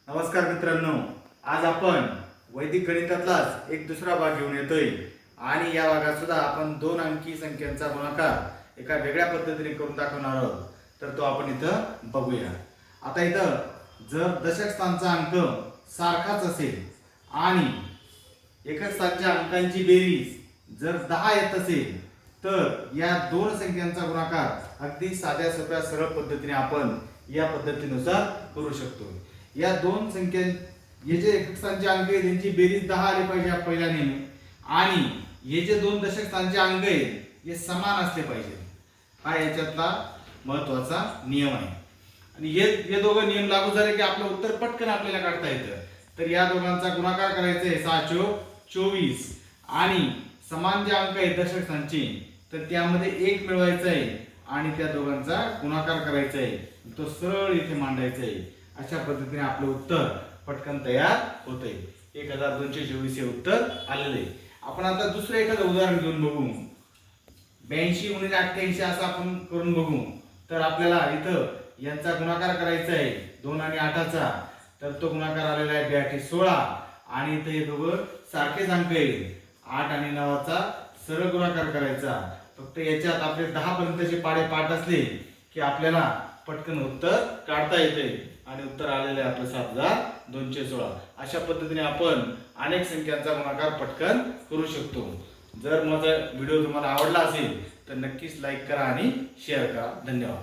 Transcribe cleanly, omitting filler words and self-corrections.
नमस्कार मित्रांनो, आज आपण वैदिक गणितातलाच एक दुसरा भाग घेऊन येतोय आणि या भागात सुद्धा आपण दोन अंकी संख्यांचा गुणाकार एका वेगळ्या पद्धतीने करून दाखवणार आहोत. तर तो आपण इथं बघूया. आता इथं जर दशक स्थानचा अंक सारखाच असेल आणि एकक स्थानच्या अंकांची बेरीज जर 10 येत असेल तर या दोन संख्यांचा गुणाकार अगदी साध्या सोप्या सरळ पद्धतीने आपण या पद्धतीनुसार करू शकतो. या दोन संख्या हे जे एकक स्थानचे अंक आहेत त्यांची बेरीज 10 आली पाहिजे पहिल्या नेहमी, आणि हे जे दोन दशक स्थानचे अंक आहेत हे समान असले पाहिजे. हा याच्यातला महत्त्वाचा नियम आहे. आणि हे दोघं नियम लागू झाले की आपलं उत्तर पटकन आपल्याला काढता येतं. तर या दोघांचा गुणाकार करायचा आहे 6 चोक 24 आणि समान जे अंक आहेत दशक स्थानचे तर त्यामध्ये 1 मिळवायचा आहे आणि त्या दोघांचा गुणाकार करायचा आहे. तो सरळ इथे मांडायचा आहे. अशा पद्धतीने आपलं उत्तर पटकन तयार होतंय. 1224 हे उत्तर आलेलं आहे. आपण आता दुसरं एखादं उदाहरण घेऊन बघू. 82 गुणिले 88 असं आपण करून बघू. तर आपल्याला इथं यांचा गुणाकार करायचा आहे 2 आणि 8चा. तर तो गुणाकार आलेला आहे 82 16 आणि इथं हे दोघं सारखेच अंक आहेत. 8 आणि 9चा सरळ गुणाकार करायचा. फक्त याच्यात आपले 10 पर्यंतचे पाडे पाठ असले की आपल्याला पटकन उत्तर काढता येते आणि उत्तर आलेले आहे आपलं 7216. अशा पद्धतीने आपण अनेक संख्यांचा गुणाकार पटकन करू शकतो. जर माझा व्हिडिओ तुम्हाला आवडला असेल तर नक्कीच लाईक करा आणि शेअर करा. धन्यवाद.